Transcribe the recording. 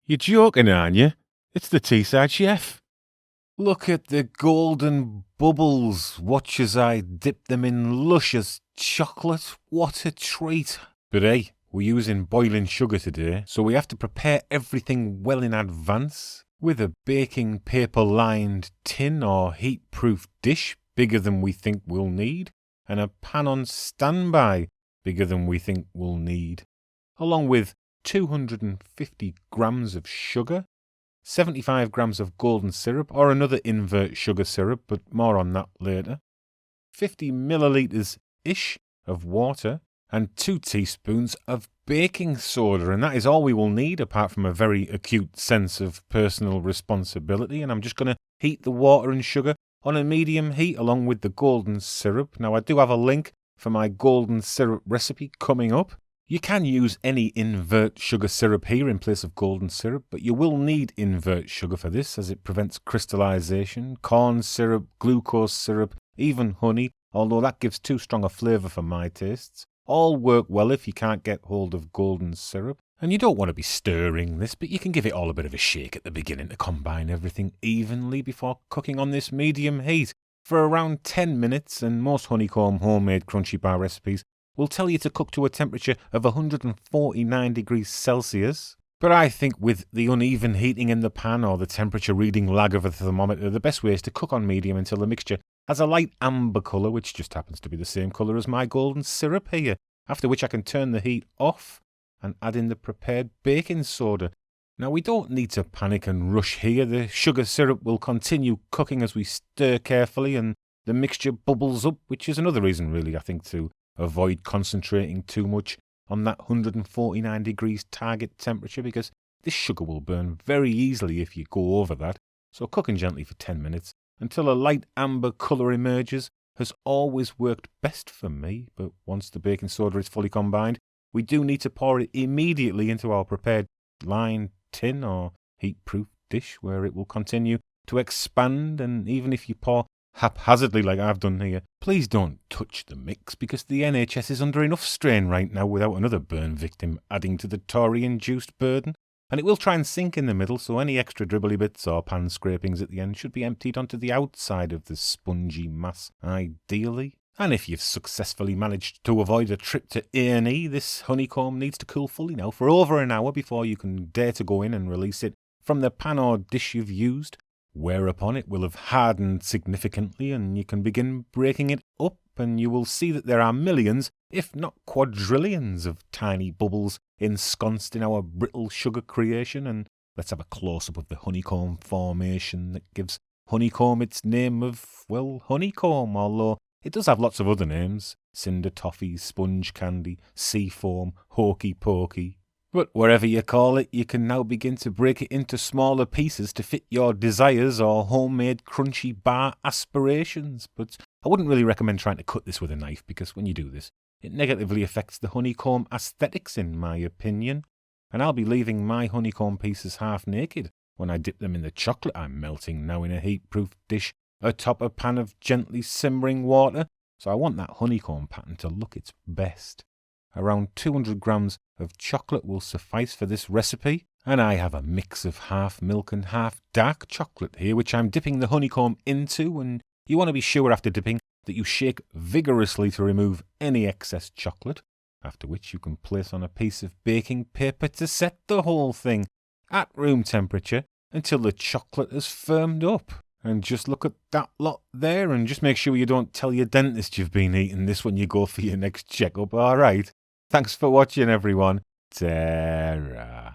You're joking, aren't you? It's the Teesside Chef. Look at the golden bubbles. Watch as I dip them in luscious chocolate. What a treat. But hey, we're using boiling sugar today, so we have to prepare everything well in advance. With a baking paper-lined tin or heat-proof dish bigger than we think we'll need, and a pan on standby bigger than we think we'll need, along with 250 grams of sugar, 75 grams of golden syrup or another invert sugar syrup, but more on that later, 50 millilitres-ish of water, and 2 teaspoons of baking soda, and that is all we will need apart from a very acute sense of personal responsibility. And I'm just going to heat the water and sugar on a medium heat along with the golden syrup. Now I do have a link for my golden syrup recipe coming up. You can use any invert sugar syrup here in place of golden syrup, but you will need invert sugar for this as it prevents crystallization. Corn syrup, glucose syrup, even honey, although that gives too strong a flavour for my tastes. All work well if you can't get hold of golden syrup. And you don't want to be stirring this, but you can give it all a bit of a shake at the beginning to combine everything evenly before cooking on this medium heat for around 10 minutes, and most Honeycomb homemade Crunchie bar recipes will tell you to cook to a temperature of 149 degrees Celsius. But I think with the uneven heating in the pan or the temperature reading lag of a thermometer, the best way is to cook on medium until the mixture has a light amber colour, which just happens to be the same colour as my golden syrup here, after which I can turn the heat off and add in the prepared baking soda. Now we don't need to panic and rush here. The sugar syrup will continue cooking as we stir carefully and the mixture bubbles up, which is another reason really I think to avoid concentrating too much on that 149 degrees target temperature, because this sugar will burn very easily if you go over that. So cooking gently for 10 minutes until a light amber colour emerges has always worked best for me. But once the baking soda is fully combined, we do need to pour it immediately into our prepared lined tin or heat-proof dish, where it will continue to expand. And even if you pour haphazardly like I've done here, please don't touch the mix, because the NHS is under enough strain right now without another burn victim adding to the Tory-induced burden. And it will try and sink in the middle, so any extra dribbly bits or pan scrapings at the end should be emptied onto the outside of the spongy mass, ideally. And if you've successfully managed to avoid a trip to A&E, this honeycomb needs to cool fully now for over an hour before you can dare to go in and release it from the pan or dish you've used, whereupon it will have hardened significantly and you can begin breaking it up, and you will see that there are millions, if not quadrillions, of tiny bubbles ensconced in our brittle sugar creation. And let's have a close-up of the honeycomb formation that gives honeycomb its name of, well, honeycomb, although it does have lots of other names: Cinder Toffee, sponge candy, sea foam, hokey pokey. But wherever you call it, you can now begin to break it into smaller pieces to fit your desires or homemade crunchy bar aspirations. But I wouldn't really recommend trying to cut this with a knife, because when you do this, it negatively affects the honeycomb aesthetics, in my opinion. And I'll be leaving my honeycomb pieces half naked when I dip them in the chocolate I'm melting now in a heat-proof dish atop a pan of gently simmering water. So I want that honeycomb pattern to look its best. Around 200 grams of chocolate will suffice for this recipe, and I have a mix of half milk and half dark chocolate here, which I'm dipping the honeycomb into. And you want to be sure after dipping that you shake vigorously to remove any excess chocolate, after which you can place on a piece of baking paper to set the whole thing at room temperature until the chocolate has firmed up. And just look at that lot there, and just make sure you don't tell your dentist you've been eating this when you go for your next checkup, alright? Thanks for watching, everyone. Ta-ra.